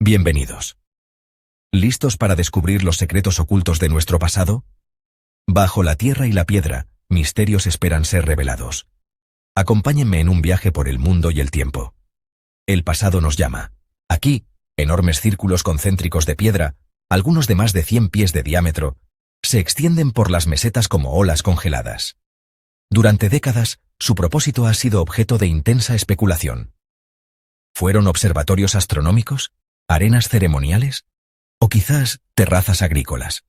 Bienvenidos. ¿Listos para descubrir los secretos ocultos de nuestro pasado? Bajo la tierra y la piedra, misterios esperan ser revelados. Acompáñenme en un viaje por el mundo y el tiempo. El pasado nos llama. Aquí, enormes círculos concéntricos de piedra, algunos de más de 100 pies de diámetro, se extienden por las mesetas como olas congeladas. Durante décadas, su propósito ha sido objeto de intensa especulación. ¿Fueron observatorios astronómicos? ¿Arenas ceremoniales? ¿O quizás terrazas agrícolas?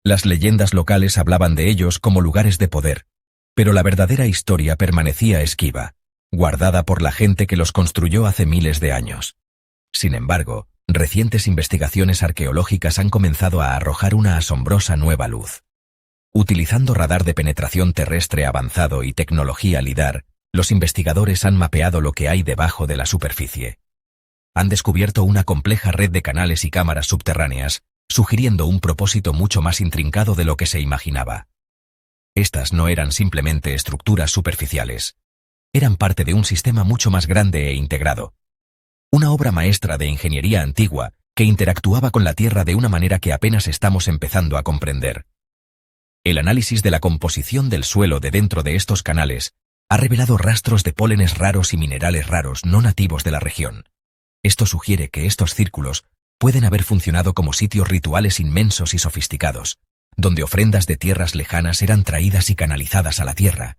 Las leyendas locales hablaban de ellos como lugares de poder, pero la verdadera historia permanecía esquiva, guardada por la gente que los construyó hace miles de años. Sin embargo, recientes investigaciones arqueológicas han comenzado a arrojar una asombrosa nueva luz. Utilizando radar de penetración terrestre avanzado y tecnología LIDAR, los investigadores han mapeado lo que hay debajo de la superficie. Han descubierto una compleja red de canales y cámaras subterráneas, sugiriendo un propósito mucho más intrincado de lo que se imaginaba. Estas no eran simplemente estructuras superficiales. Eran parte de un sistema mucho más grande e integrado. Una obra maestra de ingeniería antigua que interactuaba con la Tierra de una manera que apenas estamos empezando a comprender. El análisis de la composición del suelo de dentro de estos canales ha revelado rastros de pólenes raros y minerales raros no nativos de la región. Esto sugiere que estos círculos pueden haber funcionado como sitios rituales inmensos y sofisticados, donde ofrendas de tierras lejanas eran traídas y canalizadas a la Tierra,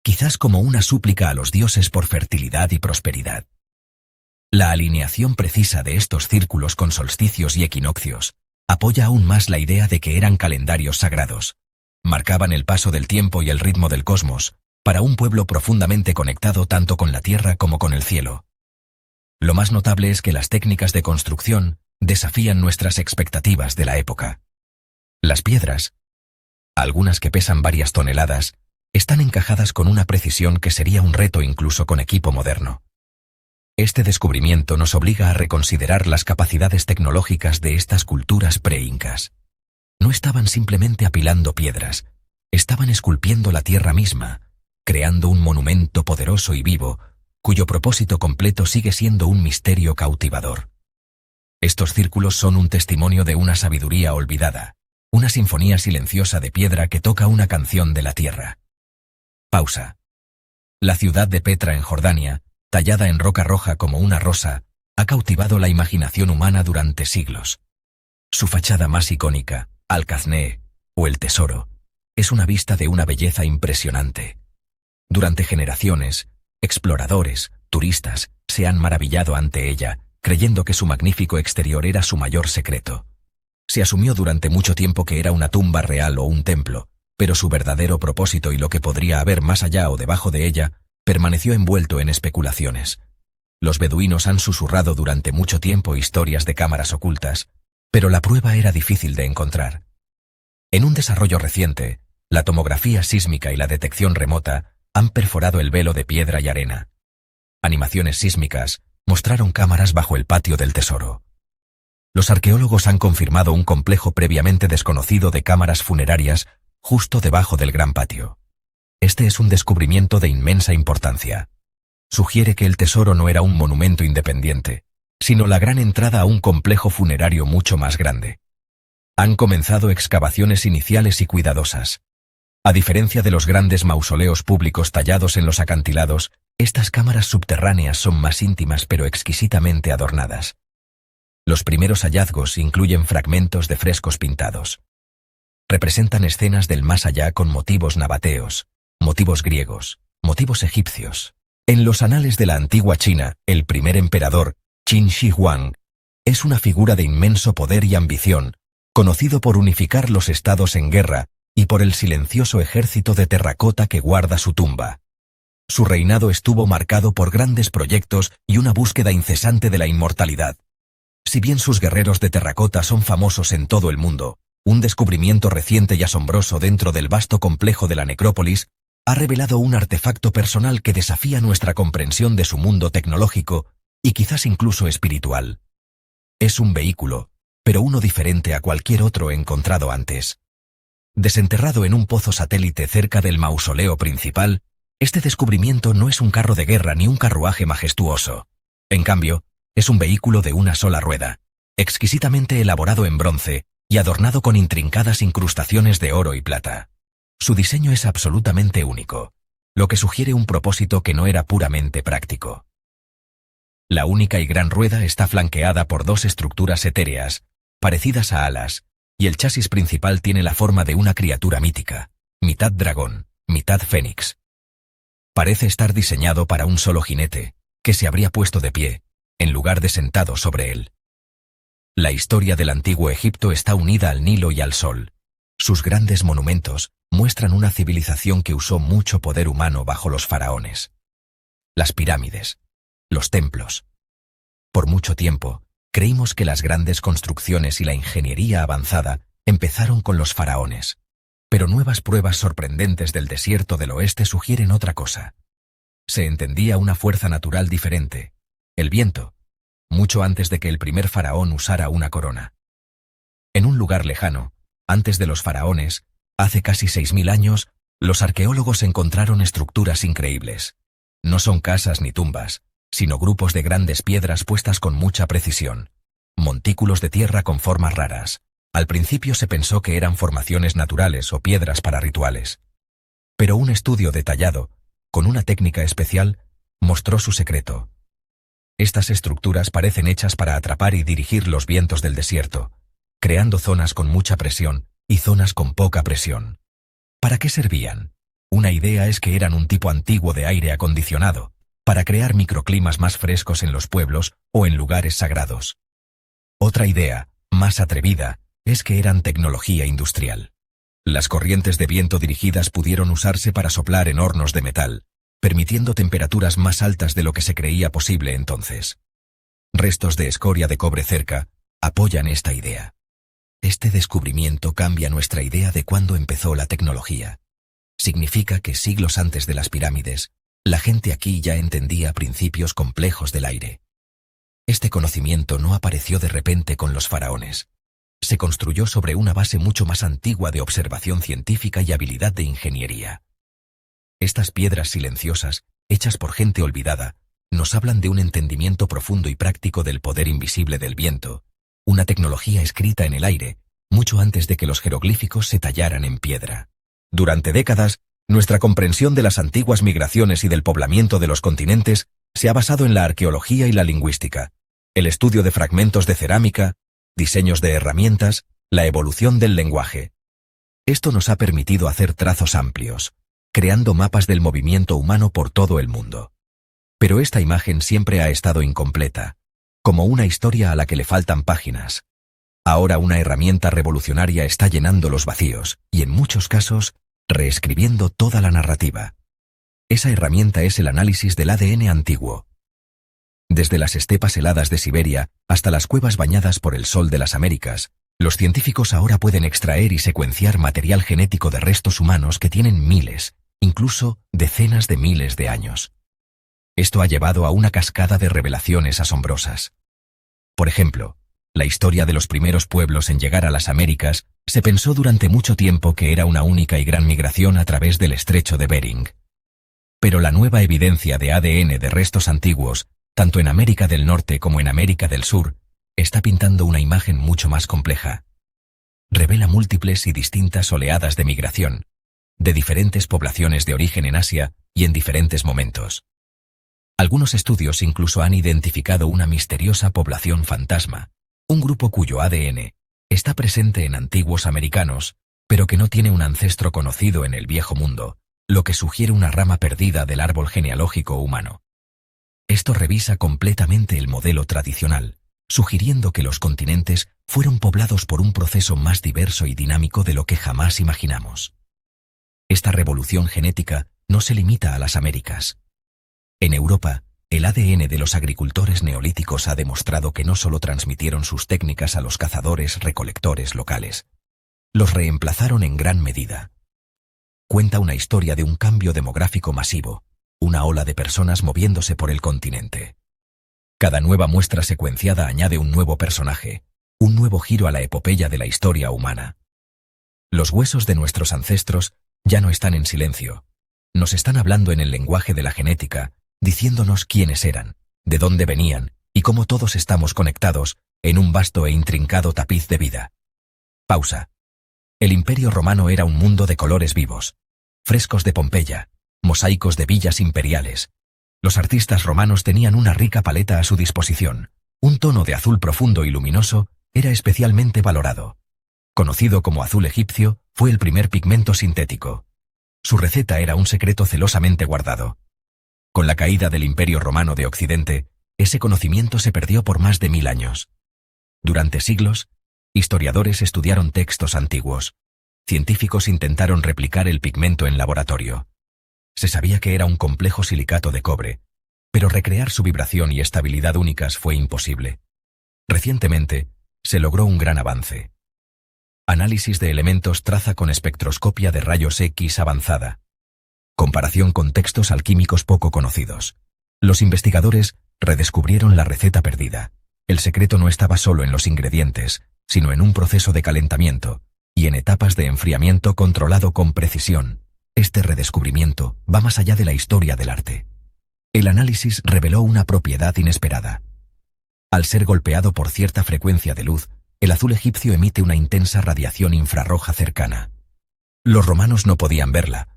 quizás como una súplica a los dioses por fertilidad y prosperidad. La alineación precisa de estos círculos con solsticios y equinoccios apoya aún más la idea de que eran calendarios sagrados. Marcaban el paso del tiempo y el ritmo del cosmos, para un pueblo profundamente conectado tanto con la Tierra como con el cielo. Lo más notable es que las técnicas de construcción desafían nuestras expectativas de la época. Las piedras, algunas que pesan varias toneladas, están encajadas con una precisión que sería un reto incluso con equipo moderno. Este descubrimiento nos obliga a reconsiderar las capacidades tecnológicas de estas culturas pre-incas. No estaban simplemente apilando piedras, estaban esculpiendo la tierra misma, creando un monumento poderoso y vivo, cuyo propósito completo sigue siendo un misterio cautivador. Estos círculos son un testimonio de una sabiduría olvidada, una sinfonía silenciosa de piedra que toca una canción de la tierra. Pausa. La ciudad de Petra en Jordania, tallada en roca roja como una rosa, ha cautivado la imaginación humana durante siglos. Su fachada más icónica, Al-Kazne, o el Tesoro, es una vista de una belleza impresionante. Durante generaciones, exploradores, turistas, se han maravillado ante ella, creyendo que su magnífico exterior era su mayor secreto. Se asumió durante mucho tiempo que era una tumba real o un templo, pero su verdadero propósito y lo que podría haber más allá o debajo de ella, permaneció envuelto en especulaciones. Los beduinos han susurrado durante mucho tiempo historias de cámaras ocultas, pero la prueba era difícil de encontrar. En un desarrollo reciente, la tomografía sísmica y la detección remota han perforado el velo de piedra y arena. Animaciones sísmicas mostraron cámaras bajo el patio del tesoro. Los arqueólogos han confirmado un complejo previamente desconocido de cámaras funerarias justo debajo del gran patio. Este es un descubrimiento de inmensa importancia. Sugiere que el tesoro no era un monumento independiente, sino la gran entrada a un complejo funerario mucho más grande. Han comenzado excavaciones iniciales y cuidadosas. A diferencia de los grandes mausoleos públicos tallados en los acantilados, estas cámaras subterráneas son más íntimas pero exquisitamente adornadas. Los primeros hallazgos incluyen fragmentos de frescos pintados. Representan escenas del más allá con motivos nabateos, motivos griegos, motivos egipcios. En los anales de la antigua China, el primer emperador, Qin Shi Huang, es una figura de inmenso poder y ambición, conocido por unificar los estados en guerra y por el silencioso ejército de terracota que guarda su tumba. Su reinado estuvo marcado por grandes proyectos y una búsqueda incesante de la inmortalidad. Si bien sus guerreros de terracota son famosos en todo el mundo, un descubrimiento reciente y asombroso dentro del vasto complejo de la necrópolis ha revelado un artefacto personal que desafía nuestra comprensión de su mundo tecnológico y quizás incluso espiritual. Es un vehículo, pero uno diferente a cualquier otro encontrado antes. Desenterrado en un pozo satélite cerca del mausoleo principal, este descubrimiento no es un carro de guerra ni un carruaje majestuoso. En cambio, Es un vehículo de una sola rueda, exquisitamente elaborado en bronce y adornado con intrincadas incrustaciones de oro y plata. Su diseño es absolutamente único, lo que sugiere un propósito que no era puramente práctico. La única y gran rueda está flanqueada por dos estructuras etéreas, parecidas a alas, y el chasis principal tiene la forma de una criatura mítica, mitad dragón, mitad fénix. Parece estar diseñado para un solo jinete, que se habría puesto de pie, en lugar de sentado sobre él. La historia del antiguo Egipto está unida al Nilo y al Sol. Sus grandes monumentos muestran una civilización que usó mucho poder humano bajo los faraones. Las pirámides, los templos. Por mucho tiempo, creímos que las grandes construcciones y la ingeniería avanzada empezaron con los faraones. Pero nuevas pruebas sorprendentes del desierto del oeste sugieren otra cosa. Se entendía una fuerza natural diferente, el viento, mucho antes de que el primer faraón usara una corona. En un lugar lejano, antes de los faraones, hace casi 6000 años, los arqueólogos encontraron estructuras increíbles. No son casas ni tumbas, sino grupos de grandes piedras puestas con mucha precisión, montículos de tierra con formas raras. Al principio se pensó que eran formaciones naturales o piedras para rituales. Pero un estudio detallado, con una técnica especial, mostró su secreto. Estas estructuras parecen hechas para atrapar y dirigir los vientos del desierto, creando zonas con mucha presión y zonas con poca presión. ¿Para qué servían? Una idea es que eran un tipo antiguo de aire acondicionado, para crear microclimas más frescos en los pueblos o en lugares sagrados. Otra idea, más atrevida, es que eran tecnología industrial. Las corrientes de viento dirigidas pudieron usarse para soplar en hornos de metal, permitiendo temperaturas más altas de lo que se creía posible entonces. Restos de escoria de cobre cerca apoyan esta idea. Este descubrimiento cambia nuestra idea de cuándo empezó la tecnología. Significa que siglos antes de las pirámides, la gente aquí ya entendía principios complejos del aire. Este conocimiento no apareció de repente con los faraones. Se construyó sobre una base mucho más antigua de observación científica y habilidad de ingeniería. Estas piedras silenciosas, hechas por gente olvidada, nos hablan de un entendimiento profundo y práctico del poder invisible del viento, una tecnología escrita en el aire, mucho antes de que los jeroglíficos se tallaran en piedra. Durante décadas, nuestra comprensión de las antiguas migraciones y del poblamiento de los continentes se ha basado en la arqueología y la lingüística, el estudio de fragmentos de cerámica, diseños de herramientas, la evolución del lenguaje. Esto nos ha permitido hacer trazos amplios, creando mapas del movimiento humano por todo el mundo. Pero esta imagen siempre ha estado incompleta, como una historia a la que le faltan páginas. Ahora una herramienta revolucionaria está llenando los vacíos, y en muchos casos, reescribiendo toda la narrativa. Esa herramienta es el análisis del ADN antiguo. Desde las estepas heladas de Siberia hasta las cuevas bañadas por el sol de las Américas, los científicos ahora pueden extraer y secuenciar material genético de restos humanos que tienen miles, incluso decenas de miles de años. Esto ha llevado a una cascada de revelaciones asombrosas. Por ejemplo, la historia de los primeros pueblos en llegar a las Américas se pensó durante mucho tiempo que era una única y gran migración a través del estrecho de Bering. Pero la nueva evidencia de ADN de restos antiguos, tanto en América del Norte como en América del Sur, está pintando una imagen mucho más compleja. Revela múltiples y distintas oleadas de migración, de diferentes poblaciones de origen en Asia y en diferentes momentos. Algunos estudios incluso han identificado una misteriosa población fantasma, un grupo cuyo ADN está presente en antiguos americanos, pero que no tiene un ancestro conocido en el Viejo Mundo, lo que sugiere una rama perdida del árbol genealógico humano. Esto revisa completamente el modelo tradicional, sugiriendo que los continentes fueron poblados por un proceso más diverso y dinámico de lo que jamás imaginamos. Esta revolución genética no se limita a las Américas. En Europa, el ADN de los agricultores neolíticos ha demostrado que no solo transmitieron sus técnicas a los cazadores-recolectores locales, los reemplazaron en gran medida. Cuenta una historia de un cambio demográfico masivo, una ola de personas moviéndose por el continente. Cada nueva muestra secuenciada añade un nuevo personaje, un nuevo giro a la epopeya de la historia humana. Los huesos de nuestros ancestros ya no están en silencio. Nos están hablando en el lenguaje de la genética, diciéndonos quiénes eran, de dónde venían y cómo todos estamos conectados en un vasto e intrincado tapiz de vida. Pausa. El Imperio Romano era un mundo de colores vivos. Frescos de Pompeya, mosaicos de villas imperiales. Los artistas romanos tenían una rica paleta a su disposición. Un tono de azul profundo y luminoso era especialmente valorado. Conocido como azul egipcio, fue el primer pigmento sintético. Su receta era un secreto celosamente guardado. Con la caída del Imperio Romano de Occidente, ese conocimiento se perdió por más de 1000 años. Durante siglos, historiadores estudiaron textos antiguos. Científicos intentaron replicar el pigmento en laboratorio. Se sabía que era un complejo silicato de cobre, pero recrear su vibración y estabilidad únicas fue imposible. Recientemente, se logró un gran avance. Análisis de elementos traza con espectroscopia de rayos X avanzada. Comparación con textos alquímicos poco conocidos. Los investigadores redescubrieron la receta perdida. El secreto no estaba solo en los ingredientes, sino en un proceso de calentamiento y en etapas de enfriamiento controlado con precisión. Este redescubrimiento va más allá de la historia del arte. El análisis reveló una propiedad inesperada. Al ser golpeado por cierta frecuencia de luz, el azul egipcio emite una intensa radiación infrarroja cercana. Los romanos no podían verla,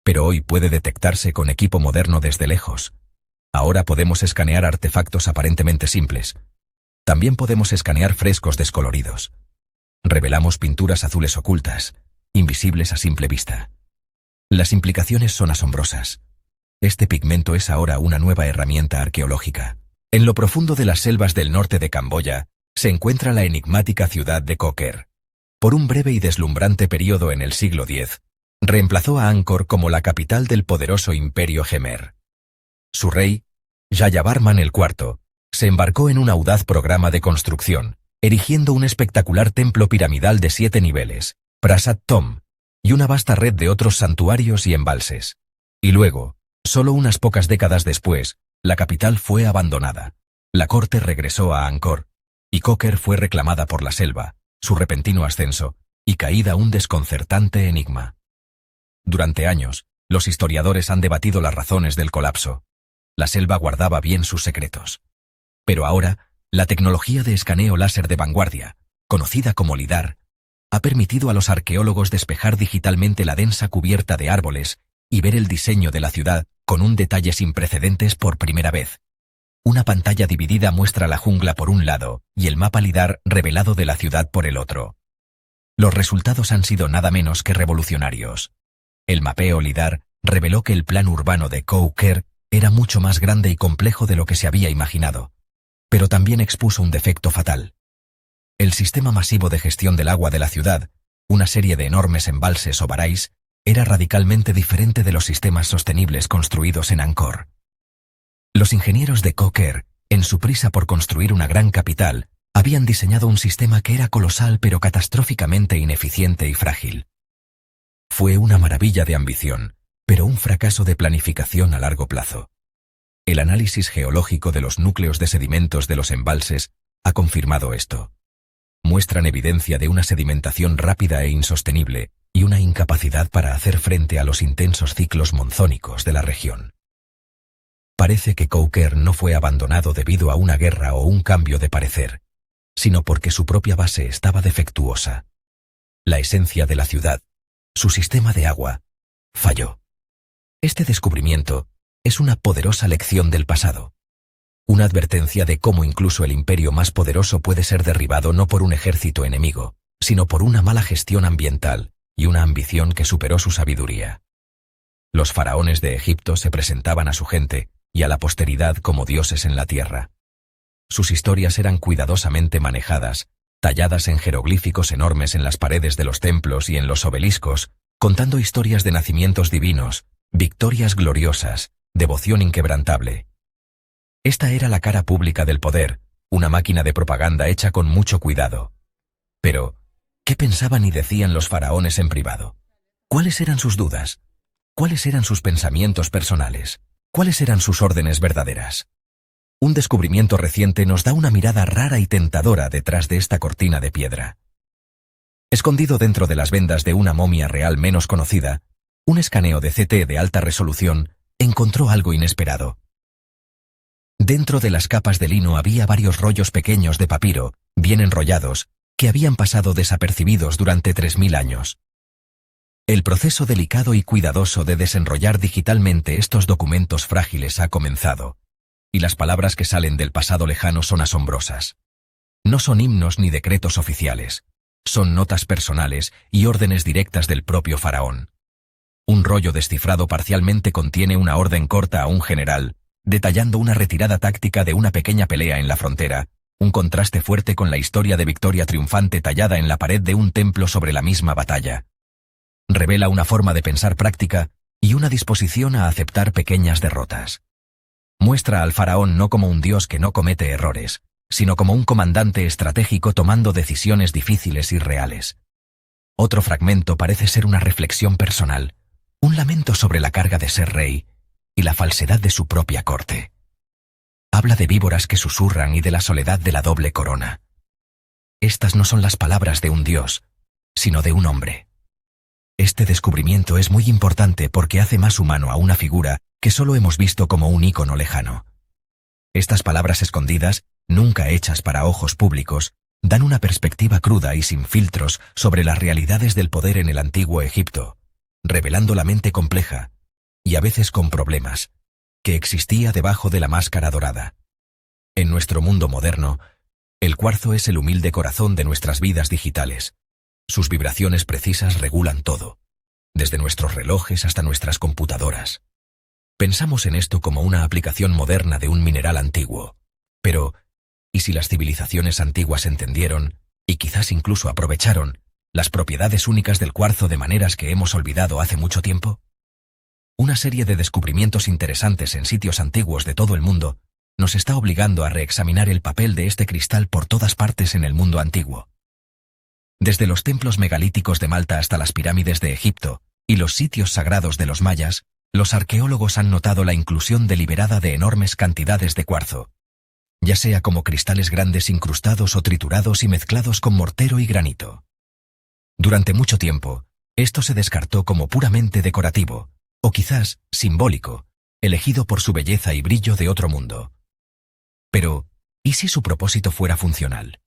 pero hoy puede detectarse con equipo moderno desde lejos. Ahora podemos escanear artefactos aparentemente simples. También podemos escanear frescos descoloridos. Revelamos pinturas azules ocultas, invisibles a simple vista. Las implicaciones son asombrosas. Este pigmento es ahora una nueva herramienta arqueológica. En lo profundo de las selvas del norte de Camboya, se encuentra la enigmática ciudad de Koker. Por un breve y deslumbrante periodo en el siglo X, reemplazó a Angkor como la capital del poderoso imperio Khmer. Su rey, Yayavarman IV, se embarcó en un audaz programa de construcción, erigiendo un espectacular templo piramidal de 7 niveles, Prasat Tom, y una vasta red de otros santuarios y embalses. Y luego, solo unas pocas décadas después, la capital fue abandonada. La corte regresó a Angkor, y Koker fue reclamada por la selva, su repentino ascenso, y caída un desconcertante enigma. Durante años, los historiadores han debatido las razones del colapso. La selva guardaba bien sus secretos. Pero ahora, la tecnología de escaneo láser de vanguardia, conocida como LIDAR, ha permitido a los arqueólogos despejar digitalmente la densa cubierta de árboles y ver el diseño de la ciudad con un detalle sin precedentes por primera vez. Una pantalla dividida muestra la jungla por un lado y el mapa LIDAR revelado de la ciudad por el otro. Los resultados han sido nada menos que revolucionarios. El mapeo LIDAR reveló que el plan urbano de Koker era mucho más grande y complejo de lo que se había imaginado, pero también expuso un defecto fatal. El sistema masivo de gestión del agua de la ciudad, una serie de enormes embalses o baráis, era radicalmente diferente de los sistemas sostenibles construidos en Angkor. Los ingenieros de Koker, en su prisa por construir una gran capital, habían diseñado un sistema que era colosal pero catastróficamente ineficiente y frágil. Fue una maravilla de ambición, pero un fracaso de planificación a largo plazo. El análisis geológico de los núcleos de sedimentos de los embalses ha confirmado esto. Muestran evidencia de una sedimentación rápida e insostenible y una incapacidad para hacer frente a los intensos ciclos monzónicos de la región. Parece que Koker no fue abandonado debido a una guerra o un cambio de parecer, sino porque su propia base estaba defectuosa. La esencia de la ciudad, su sistema de agua, falló. Este descubrimiento es una poderosa lección del pasado. Una advertencia de cómo incluso el imperio más poderoso puede ser derribado no por un ejército enemigo, sino por una mala gestión ambiental y una ambición que superó su sabiduría. Los faraones de Egipto se presentaban a su gente y a la posteridad como dioses en la tierra. Sus historias eran cuidadosamente manejadas, talladas en jeroglíficos enormes en las paredes de los templos y en los obeliscos, contando historias de nacimientos divinos, victorias gloriosas, devoción inquebrantable. Esta era la cara pública del poder, una máquina de propaganda hecha con mucho cuidado. Pero, ¿qué pensaban y decían los faraones en privado? ¿Cuáles eran sus dudas? ¿Cuáles eran sus pensamientos personales? ¿Cuáles eran sus órdenes verdaderas? Un descubrimiento reciente nos da una mirada rara y tentadora detrás de esta cortina de piedra. Escondido dentro de las vendas de una momia real menos conocida, un escaneo de CT de alta resolución encontró algo inesperado. Dentro de las capas de lino había varios rollos pequeños de papiro, bien enrollados, que habían pasado desapercibidos durante 3000 años. El proceso delicado y cuidadoso de desenrollar digitalmente estos documentos frágiles ha comenzado, y las palabras que salen del pasado lejano son asombrosas. No son himnos ni decretos oficiales, son notas personales y órdenes directas del propio faraón. Un rollo descifrado parcialmente contiene una orden corta a un general, detallando una retirada táctica de una pequeña pelea en la frontera, un contraste fuerte con la historia de victoria triunfante tallada en la pared de un templo sobre la misma batalla. Revela una forma de pensar práctica y una disposición a aceptar pequeñas derrotas. Muestra al faraón no como un dios que no comete errores, sino como un comandante estratégico tomando decisiones difíciles y reales. Otro fragmento parece ser una reflexión personal, un lamento sobre la carga de ser rey y la falsedad de su propia corte. Habla de víboras que susurran y de la soledad de la doble corona. Estas no son las palabras de un dios, sino de un hombre. Este descubrimiento es muy importante porque hace más humano a una figura que solo hemos visto como un ícono lejano. Estas palabras escondidas, nunca hechas para ojos públicos, dan una perspectiva cruda y sin filtros sobre las realidades del poder en el antiguo Egipto, revelando la mente compleja, y a veces con problemas, que existía debajo de la máscara dorada. En nuestro mundo moderno, el cuarzo es el humilde corazón de nuestras vidas digitales. Sus vibraciones precisas regulan todo, desde nuestros relojes hasta nuestras computadoras. Pensamos en esto como una aplicación moderna de un mineral antiguo. Pero, ¿y si las civilizaciones antiguas entendieron, y quizás incluso aprovecharon, las propiedades únicas del cuarzo de maneras que hemos olvidado hace mucho tiempo? Una serie de descubrimientos interesantes en sitios antiguos de todo el mundo nos está obligando a reexaminar el papel de este cristal por todas partes en el mundo antiguo. Desde los templos megalíticos de Malta hasta las pirámides de Egipto y los sitios sagrados de los mayas, los arqueólogos han notado la inclusión deliberada de enormes cantidades de cuarzo, ya sea como cristales grandes incrustados o triturados y mezclados con mortero y granito. Durante mucho tiempo, esto se descartó como puramente decorativo, o quizás simbólico, elegido por su belleza y brillo de otro mundo. Pero, ¿y si su propósito fuera funcional?